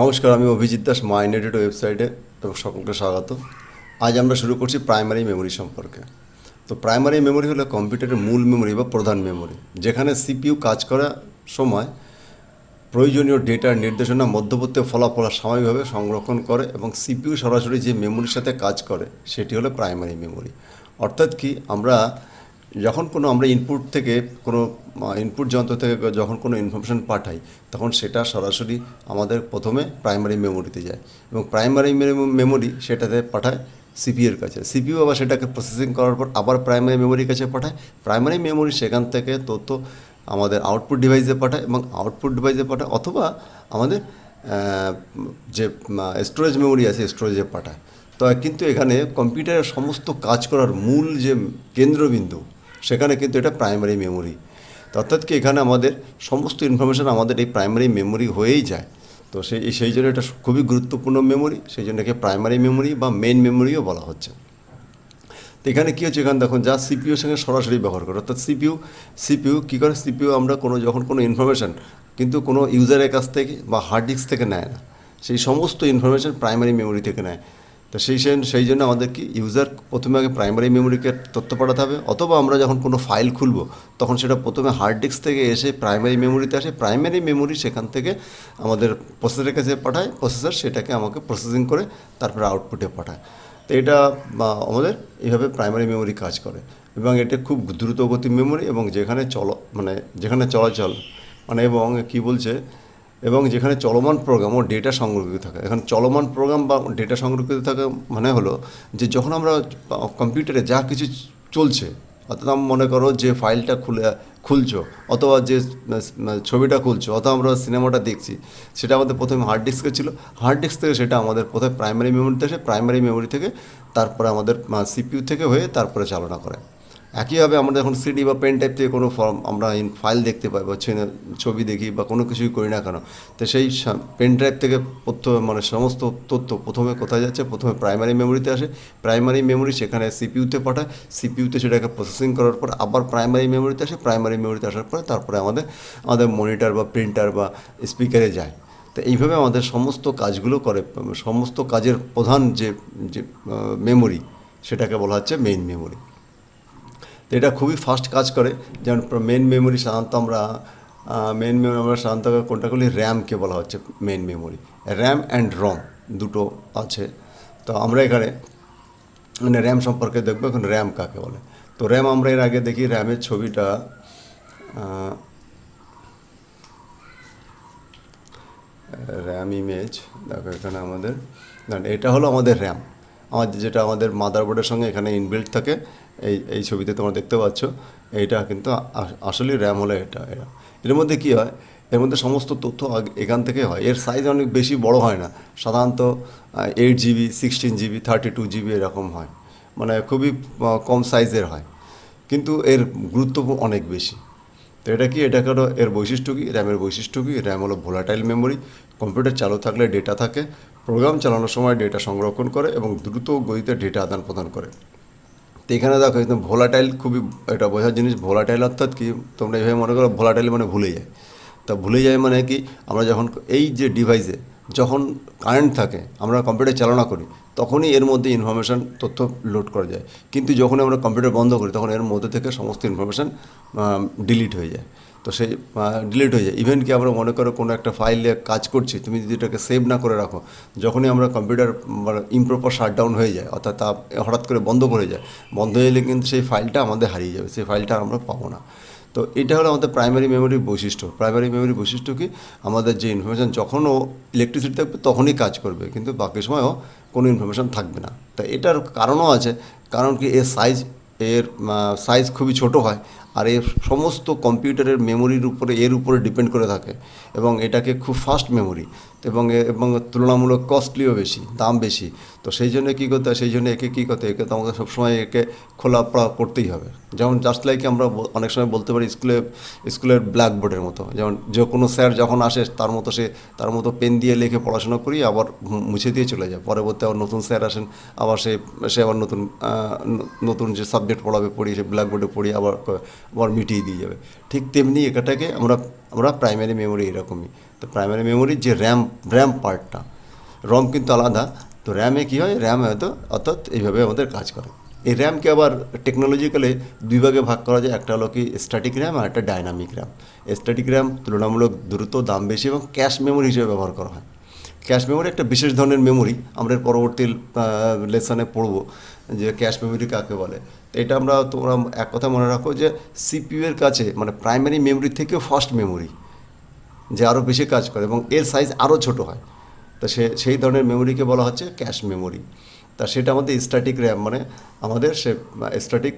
নমস্কার, আমি অভিজিৎ দাস, মাইনেটেড ওয়েবসাইটে এবং সকলকে স্বাগত। আজ আমরা শুরু করছি প্রাইমারি মেমোরি সম্পর্কে। তো প্রাইমারি মেমোরি হলো কম্পিউটারের মূল মেমোরি বা প্রধান মেমোরি, যেখানে সিপিইউ কাজ করার সময় প্রয়োজনীয় ডেটার নির্দেশনা মধ্যবর্তী ফলাফল স্বাভাবিকভাবে সংরক্ষণ করে এবং সিপিইউ সরাসরি যে মেমোরির সাথে কাজ করে সেটি হলো প্রাইমারি মেমোরি। অর্থাৎ কি, যখন আমরা ইনপুট থেকে কোনো ইনপুট যন্ত্র থেকে যখন কোনো ইনফরমেশন পাঠাই, তখন সেটা সরাসরি আমাদের প্রথমে প্রাইমারি মেমোরিতে যায় এবং প্রাইমারি মেমোরি সেটাতে পাঠায় সিপিইউর কাছে। সিপিইউ আবার সেটাকে প্রসেসিং করার পর আবার প্রাইমারি মেমোরির কাছে পাঠায়। প্রাইমারি মেমোরি সেখান থেকে তথ্য আমাদের আউটপুট ডিভাইসে পাঠায় এবং আউটপুট ডিভাইসে পাঠায়, অথবা আমাদের যে স্টোরেজ মেমোরি আছে স্টোরেজে পাঠায়। তো কিন্তু এখানে কম্পিউটারের সমস্ত কাজ করার মূল যে কেন্দ্রবিন্দু, সেখানে কিন্তু এটা প্রাইমারি মেমোরি। তো অর্থাৎ কি, এখানে আমাদের সমস্ত ইনফরমেশান আমাদের এই প্রাইমারি মেমোরি হয়েই যায়। তো সেই জন্য এটা খুবই গুরুত্বপূর্ণ মেমোরি, সেই জন্য একে প্রাইমারি মেমোরি বা মেইন মেমোরিও বলা হচ্ছে। তো এখানে কী হচ্ছে, এখানে দেখুন যা সিপিইউর সঙ্গে সরাসরি ব্যবহার করে। অর্থাৎ সিপিইউ কী করে, সিপিইউ আমরা যখন কোনো ইনফরমেশান কিন্তু কোনো ইউজারের কাছ থেকে বা হার্ড ডিস্ক থেকে নেয় না, সেই সমস্ত ইনফরমেশান প্রাইমারি মেমোরি থেকে নেয়। তো সেই জন্য আমাদের কি ইউজার প্রথমে আগে প্রাইমারি মেমোরিকে তথ্য পাঠাতে হবে, অথবা আমরা যখন কোনো ফাইল খুলব তখন সেটা প্রথমে হার্ড ডিস্ক থেকে এসে প্রাইমারি মেমোরিতে আসে। প্রাইমারি মেমোরি সেখান থেকে আমাদের প্রসেসরের কাছে পাঠায়, প্রসেসর সেটাকে আমাকে প্রসেসিং করে তারপরে আউটপুটে পাঠায়। তো এটা আমাদের এইভাবে প্রাইমারি মেমোরি কাজ করে এবং এটা খুব দ্রুতগতি মেমোরি এবং যেখানে চলাচল এবং কী বলছে, এবং যেখানে চলমান প্রোগ্রাম ও ডেটা সংরক্ষিত থাকে। এখানে চলমান প্রোগ্রাম বা ডেটা সংরক্ষিত থাকে মানে হলো যে যখন আমরা কম্পিউটারে যা কিছু চলছে, অর্থাৎ মনে করো যে ফাইলটা খুলছো, অথবা যে ছবিটা খুলছো, অথবা আমরা সিনেমাটা দেখছি, সেটা আমাদের প্রথমে হার্ড ডিস্কে ছিল। হার্ড ডিস্ক থেকে সেটা আমাদের প্রথমে প্রাইমারি মেমোরিতে আসে, প্রাইমারি মেমোরি থেকে তারপরে আমাদের সিপিইউ থেকে হয়ে তারপরে চালনা করে। একইভাবে আমরা যখন সিডি বা পেন টাইপ থেকে কোনো আমরা ফাইল দেখতে পাই বা ছবি দেখি বা কোনো কিছুই করি না কেন, তো সেই পেন ড্রাইভ থেকে সমস্ত তথ্য প্রথমে কোথায় যাচ্ছে, প্রথমে প্রাইমারি মেমোরিতে আসে। প্রাইমারি মেমোরি সেখানে সিপিইউতে পাঠায়, সিপিইউতে সেটাকে প্রসেসিং করার পর আবার প্রাইমারি মেমোরিতে আসে, প্রাইমারি মেমোরিতে আসার পরে তারপরে আমাদের মনিটর বা প্রিন্টার বা স্পিকারে যায়। তো এইভাবে আমাদের সমস্ত কাজগুলো করে। সমস্ত কাজের প্রধান যে যে মেমোরি, সেটাকে বলা হচ্ছে মেইন মেমোরি। তো এটা খুবই ফাস্ট কাজ করে। যেমন সাধারণত কোনটা করলে র্যামকে বলা হচ্ছে মেইন মেমোরি। র্যাম অ্যান্ড রম দুটো আছে। তো আমরা এখানে র্যাম সম্পর্কে দেখবো। এখন র্যাম কাকে বলে। তো র্যাম আমরা এর আগে দেখি, র্যামের ছবিটা র্যাম ইমেজ দেখো এখানে এটা হলো আমাদের র্যাম, যেটা আমাদের মাদারবোর্ডের সঙ্গে এখানে ইনবিল্ট থাকে। এই ছবিতে তোমরা দেখতে পাচ্ছ, এইটা কিন্তু আসলে র্যাম হলো এর মধ্যে কী হয়, এর মধ্যে সমস্ত তথ্য এখান থেকে হয়। এর সাইজ অনেক বেশি বড় হয় না, সাধারণত 8 GB, 16 GB, 32 GB এরকম হয়, খুবই কম সাইজের হয়, কিন্তু এর গুরুত্ব অনেক বেশি। তো এটা হলো এর বৈশিষ্ট্য কী, র্যামের বৈশিষ্ট্য কী। র্যাম হলো ভোলাটাইল মেমোরি। কম্পিউটার চালু থাকলে ডেটা থাকে, প্রোগ্রাম চালানোর সময় ডেটা সংরক্ষণ করে এবং দ্রুত গতিতে ডেটা আদান প্রদান করে। তো এখানে দেখো একদম ভোলাটাইল, খুবই এটা বোঝার জিনিস। ভোলাটাইল অর্থাৎ কি, তোমরা এইভাবে মনে করো ভোলাটাইল মানে ভুলে যায়। তা ভুলে যায় মানে কি, আমরা যখন এই যে ডিভাইসে যখন কারেন্ট থাকে, আমরা কম্পিউটার চালনা করি, তখনই এর মধ্যে ইনফরমেশান তথ্য লোড করা যায়। কিন্তু যখন আমরা কম্পিউটার বন্ধ করি, তখন এর মধ্যে থেকে সমস্ত ইনফরমেশান ডিলিট হয়ে যায়। তো সেই ডিলিট হয়ে যায়। ইভেন কি আমরা মনে করো কোনো একটা ফাইলে কাজ করছি, তুমি যদি এটাকে সেভ না করে রাখো, যখনই আমরা কম্পিউটার ইমপ্রপার শাটডাউন হয়ে যায়, অর্থাৎ তা হঠাৎ করে বন্ধ করে যায়, বন্ধ হয়ে গেলে কিন্তু সেই ফাইলটা আমাদের হারিয়ে যাবে, সেই ফাইলটা আমরা পাবো না। তো এটা হলো আমাদের প্রাইমারি মেমোরির বৈশিষ্ট্য। প্রাইমারি মেমোরির বৈশিষ্ট্য কি, আমাদের যে ইনফরমেশান যখনও ইলেকট্রিসিটি থাকবে তখনই কাজ করবে, কিন্তু বাকি সময়ও কোনো ইনফরমেশান থাকবে না। তা এটার কারণও আছে, কারণ কি এর সাইজ খুবই ছোট হয়, আর এর সমস্ত কম্পিউটারের মেমোরির উপরে এর উপরে ডিপেন্ড করে থাকে, এবং এটাকে খুব ফাস্ট মেমোরি, এবং তুলনামূলক কস্টলিও বেশি, দাম বেশি। তো সেই জন্য কী করতে হয়, একে তো আমাকে সবসময় একে খোলাপড়া করতেই হবে। যেমন জাস্ট লাইক আমরা অনেক সময় বলতে পারি স্কুলের ব্ল্যাকবোর্ডের মতো, যেমন যে কোনো স্যার যখন আসে তার মতো পেন দিয়ে লিখে পড়াশোনা করি, আবার মুছে দিয়ে চলে যায়। পরবর্তী আবার নতুন স্যার আসেন, আবার সে আবার নতুন যে সাবজেক্ট পড়াবে পড়ি, সে ব্ল্যাকবোর্ডে পড়ি, আবার মিটিয়ে দিয়ে যাবে। ঠিক তেমনি এটাকে আমরা প্রাইমারি মেমোরি এরকমই। তো তো প্রাইমারি মেমোরির যে র্যাম পার্টটা, রম কিন্তু আলাদা। তো র্যামে কী হয়, র্যাম হয়তো অর্থাৎ এইভাবে আমাদের কাজ করে। এই র্যামকে আবার টেকনোলজিক্যালি দুই ভাগে ভাগ করা যায়, একটা হলো কি স্ট্যাটিক র্যাম আর একটা ডাইনামিক র্যাম। স্ট্যাটিক র্যাম তুলনামূলক দ্রুত, দাম বেশি এবং ক্যাশ মেমোরি হিসেবে ব্যবহার করা হয়। ক্যাশ মেমোরি একটা বিশেষ ধরনের মেমোরি, আমরা এর পরবর্তী লেসনে পড়ব যে ক্যাশ মেমোরি কাকে বলে। তো এটা তোমরা এক কথা মনে রাখো যে সিপিইউ এর কাছে মানে প্রাইমারি মেমোরি থেকেও ফাস্ট মেমোরি, যে আরও বেশি কাজ করে এবং এর সাইজ আরও ছোট হয়। তা সেই ধরনের মেমোরিকে বলা হচ্ছে ক্যাশ মেমোরি। তা সেটা আমাদের স্ট্যাটিক র্যাম, মানে আমাদের স্ট্যাটিক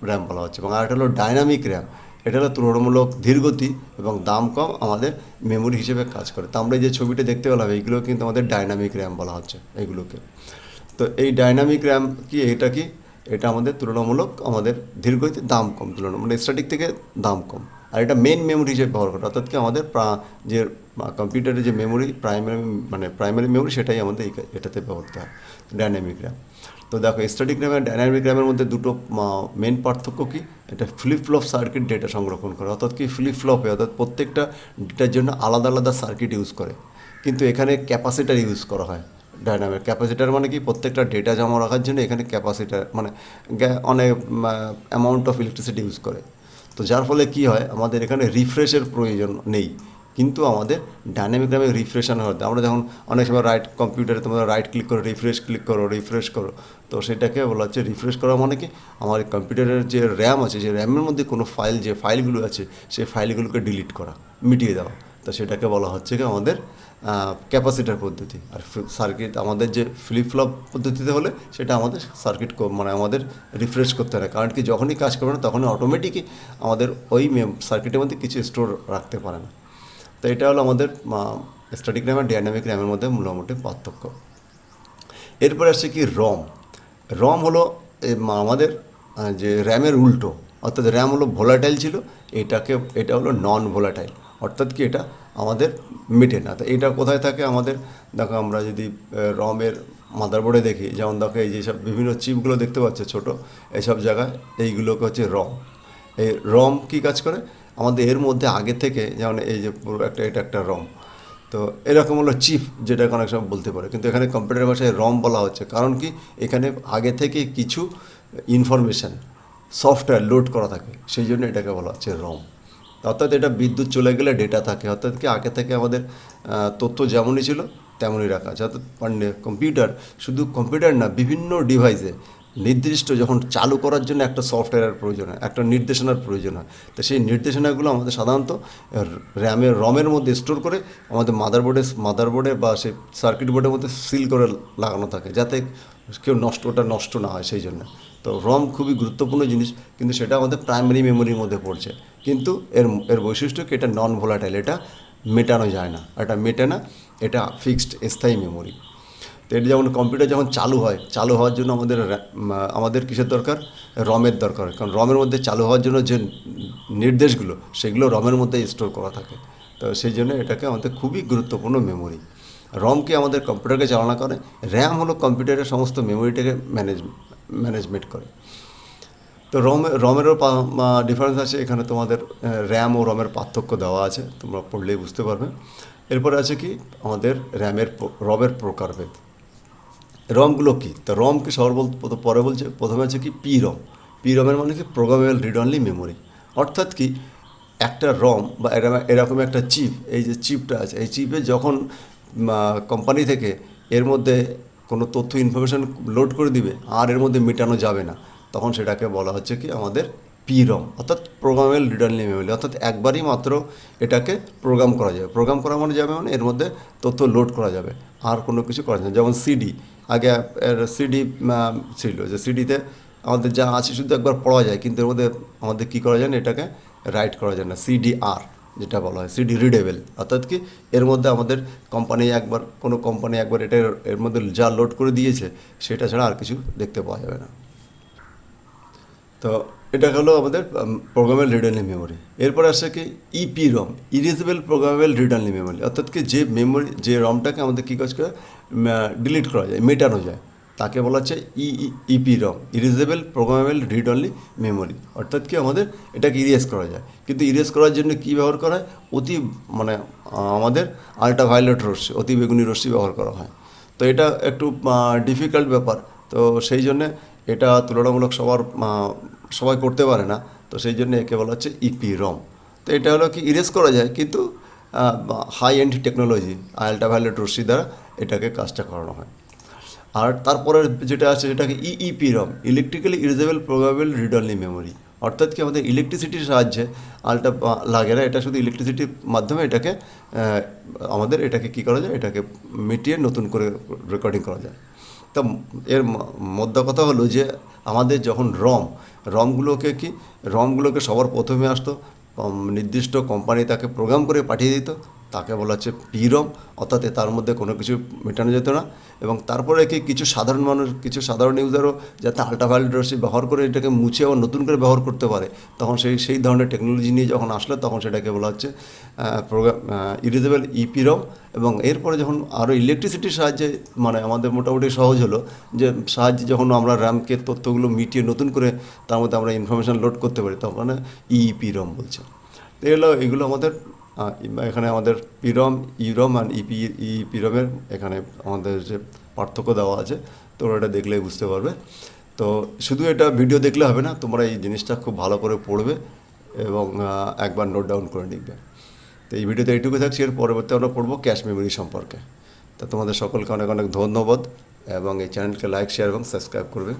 র্যাম বলা হচ্ছে। এবং আরেকটা হলো ডাইনামিক র্যাম, এটা হলো তুলনামূলক ধীরগতি এবং দাম কম আমাদের মেমোরি হিসেবে কাজ করে। তো আমরা যে ছবিটা দেখতে পেলাম এইগুলো কিন্তু আমাদের ডাইনামিক র্যাম বলা হচ্ছে এইগুলোকে। তো এই ডাইনামিক র্যাম কি, এটা আমাদের তুলনামূলক আমাদের ধীরগতি, দাম কম, মানে স্ট্যাটিক থেকে দাম কম। আর এটা মেইন মেমোরি হিসেবে ব্যবহার করে, অর্থাৎ কি আমাদের যে কম্পিউটারের যে মেমোরি প্রাইমারি মেমোরি সেটাই আমাদের এটাতে ব্যবহৃত হয়, ডাইনামিক র্যাম। তো দেখো স্ট্যাটিক র্যাম আর ডাইনামিক র্যামের মধ্যে দুটো মেন পার্থক্য কি, এটা ফ্লিপ ফ্লপ সার্কিট ডেটা সংরক্ষণ করে, অর্থাৎ কি ফ্লিপ ফ্লপে, অর্থাৎ প্রত্যেকটা ডেটার জন্য আলাদা আলাদা সার্কিট ইউজ করে। কিন্তু এখানে ক্যাপাসিটার ইউজ করা হয়। ডাইনামিক ক্যাপাসিটার মানে কি, প্রত্যেকটা ডেটা জমা রাখার জন্য এখানে ক্যাপাসিটার মানে অনেক অ্যামাউন্ট অফ ইলেকট্রিসিটি ইউজ করে। তো যার ফলে কি হয়, আমাদের এখানে রিফ্রেশের প্রয়োজন নেই, কিন্তু আমাদের ডাইনামিক র্যামে রিফ্রেশন হতে, আমরা যখন অনেক সময় কম্পিউটারে তোমরা রাইট ক্লিক করো, রিফ্রেশ করো, তো সেটাকে বলা হচ্ছে রিফ্রেশ করা। মানে কি, আমার কম্পিউটারের যে র্যাম আছে, যে র্যামের মধ্যে কোনো যে ফাইলগুলো আছে সেই ফাইলগুলোকে ডিলিট করা, মিটিয়ে দেওয়া। তো সেটাকে বলা হচ্ছে কি আমাদের ক্যাপাসিটার পদ্ধতি। আর সার্কিট আমাদের যে ফ্লিপ ফ্লপ পদ্ধতিতে হলে সেটা আমাদের সার্কিট মানে আমাদের রিফ্রেশ করতে হয়, কারণ কি যখনই কাজ করবে না তখনই অটোমেটিকই আমাদের ওই সার্কিটের মধ্যে কিছু স্টোর রাখতে পারে না। তো এটা হলো আমাদের স্ট্যাটিক র্যাম আর ডাইনামিক র্যামের মধ্যে মোটামুটি পার্থক্য। এরপরে আসছে কি রম হলো আমাদের যে র্যামের উল্টো, অর্থাৎ র্যাম হলো ভোলাটাইল ছিল, এটা হলো নন ভোলাটাইল, অর্থাৎ কি এটা আমাদের মেটে না। তো এটা কোথায় থাকে আমাদের, দেখো আমরা যদি রমের মাদারবোর্ডে দেখি, যেমন দেখো এই যেসব বিভিন্ন চিপগুলো দেখতে পাচ্ছে ছোটো, এইসব জায়গায় এইগুলোকে হচ্ছে রম। এই রম কী কাজ করে, আমাদের এর মধ্যে আগে থেকে, যেমন এই যে পুরো এটা একটা রম, তো এরকম হলো চিপ, যেটাকে অনেক সময় বলতে পারে, কিন্তু এখানে কম্পিউটার ভাষায় রম বলা হচ্ছে, কারণ কি এখানে আগে থেকে কিছু ইনফরমেশান সফটওয়্যার লোড করা থাকে, সেই জন্য এটাকে বলা হচ্ছে রম। অর্থাৎ এটা বিদ্যুৎ চলে গেলে ডেটা থাকে, অর্থাৎ কি আগে থেকে আমাদের তথ্য যেমনই ছিল তেমনই রাখা আছে। অর্থাৎ কম্পিউটার, শুধু কম্পিউটার না, বিভিন্ন ডিভাইসে নির্দিষ্ট যখন চালু করার জন্য একটা সফটওয়্যারের প্রয়োজন হয়, একটা নির্দেশনার প্রয়োজন হয়। তো সেই নির্দেশনাগুলো আমাদের সাধারণত রমের মধ্যে স্টোর করে আমাদের মাদারবোর্ডে বা সেই সার্কিট বোর্ডের মধ্যে সিল করে লাগানো থাকে, যাতে কেউ নষ্ট না হয় সেই জন্য। তো রম খুবই গুরুত্বপূর্ণ জিনিস, কিন্তু সেটা আমাদের প্রাইমারি মেমোরির মধ্যে পড়ছে। কিন্তু এর বৈশিষ্ট্য কি, এটা নন ভোলাটাইল, এটা মেটানো যায় না, এটা ফিক্সড স্থায়ী মেমোরি। তো এটা যেমন কম্পিউটার যখন চালু হওয়ার জন্য আমাদের কিসের দরকার, রমের দরকার, কারণ রমের মধ্যে চালু হওয়ার জন্য যে নির্দেশগুলো সেগুলো রমের মধ্যে স্টোর করা থাকে। তো সেই জন্য এটাকে আমাদের খুবই গুরুত্বপূর্ণ মেমোরি। রমকে আমাদের কম্পিউটারকে চালনা করে, র্যাম হলো কম্পিউটারের সমস্ত মেমোরিটাকে ম্যানেজমেন্ট করে। তো রমেরও ডিফারেন্স আছে, এখানে তোমাদের র্যাম ও রমের পার্থক্য দেওয়া আছে, তোমরা পড়লেই বুঝতে পারবে। এরপরে আছে কি আমাদের রমের প্রকারভেদ। রমগুলো কী, তা রমকে পরে বলছে, প্রথমে আছে কি পি রমের মানে কি প্রোগ্রামেবল রিড অনলি মেমোরি। অর্থাৎ কি একটা রম বা এরকম একটা চিপ, এই যে চিপটা আছে, এই চিপে যখন কোম্পানি থেকে এর মধ্যে কোনো তথ্য ইনফরমেশান লোড করে দিবে আর এর মধ্যে মেটানো যাবে না, তখন সেটাকে বলা হচ্ছে কি আমাদের পিরম, অর্থাৎ প্রোগ্রামেবল রিড অনলি মেমোরি। অর্থাৎ একবারই মাত্র এটাকে প্রোগ্রাম করা মানে এর মধ্যে তথ্য লোড করা যাবে, আর কোনো কিছু করা যাবে না। যেমন সিডি, আগে সিডি ছিল, যে সিডিতে আমাদের যা আছে শুধু একবার পড়া যায়, কিন্তু এর মধ্যে আমাদের কী করা যায় না, এটাকে রাইট করা যায় না, সিডিআর যেটা বলা হয়, সিডি রিডেবল। অর্থাৎ কি এর মধ্যে আমাদের কোনো কোম্পানি একবার এটা এর মধ্যে যা লোড করে দিয়েছে সেটা ছাড়া আর কিছু দেখতে পাওয়া যাবে না। তো এটা হলো আমাদের প্রোগ্রামেবল রিড অনলি মেমোরি। এরপর আসছে কি ইপি রম, erasable programmable read only memory. অর্থাৎ কি যে রমটাকে আমাদের কী কাজ করে ডিলিট করা যায়, মেটানো যায়। তাকে বলা হচ্ছে ইপি রম, erasable programmable read only memory. অর্থাৎ কি আমাদের এটাকে ইরেজ করা যায়, কিন্তু ইরেজ করার জন্য কী ব্যবহার করা হয়, অতি মানে আমাদের আল্ট্রাভায়োলেট রশ্মি, অতি বেগুনি রশ্মি ব্যবহার করা হয়। তো এটা একটু ডিফিকাল্ট ব্যাপার। তো সেই জন্যে এটা তুলনামূলক সবাই করতে পারে না। তো সেই জন্য একে বলা হচ্ছে ইপি রম। তো এটা হলো কি ইরেজ করা যায়, কিন্তু হাই এন্ড টেকনোলজি আল্ট্রাভায়োলেট রশ্মি দ্বারা এটাকে কাজটা করানো হয়। আর তারপরে যেটা আছে সেটাকে EEPROM, electrically erasable programmable read only memory. অর্থাৎ কি আমাদের ইলেকট্রিসিটির সাহায্যে লাগে না, এটা শুধু ইলেকট্রিসিটির মাধ্যমে এটাকে আমাদের এটাকে কী করা যায়, এটাকে মিটিয়ে নতুন করে রেকর্ডিং করা যায়। তা এর মধ্যে কথা হলো যে আমাদের যখন রমগুলোকে সবার প্রথমে আসতো নির্দিষ্ট কোম্পানি তাকে প্রোগ্রাম করে পাঠিয়ে দিত, তাকে বলা হচ্ছে পিরম। অর্থাৎ তার মধ্যে কোনো কিছু মেটানো যেত না। এবং তারপরে কি কিছু সাধারণ ইউজারও যাতে আল্ট্রাভায়োলেট রশ্মি ব্যবহার করে এটাকে মুছে আবার নতুন করে ব্যবহার করতে পারে, তখন সেই ধরনের টেকনোলজি নিয়ে যখন আসলো তখন সেটাকে বলা হচ্ছে ইরেজেবল ইপিরম। এবং এরপরে যখন আরও ইলেকট্রিসিটির সাহায্যে মানে আমাদের মোটামুটি সহজ হলো, যে যখন আমরা র্যামকে তথ্যগুলো মিটিয়ে নতুন করে তার মধ্যে আমরা ইনফরমেশান লোড করতে পারি, তখন ইপিরম বলছে। তো এগুলো আমাদের এখানে আমাদের পিরম, ইরম আর ইপিরমের এখানে আমাদের যে পার্থক্য দেওয়া আছে, তোমরা এটা দেখলেই বুঝতে পারবে। তো শুধু এটা ভিডিও দেখলে হবে না, তোমরা এই জিনিসটা খুব ভালো করে পড়বে এবং একবার নোট ডাউন করে নিবে। তো এই ভিডিওতে এইটুকু থাকছে, এর পরবর্তী আমরা পড়বো ক্যাশ মেমোরি সম্পর্কে। তো তোমাদের সকলকে অনেক অনেক ধন্যবাদ এবং এই চ্যানেলকে লাইক, শেয়ার এবং সাবস্ক্রাইব করবে।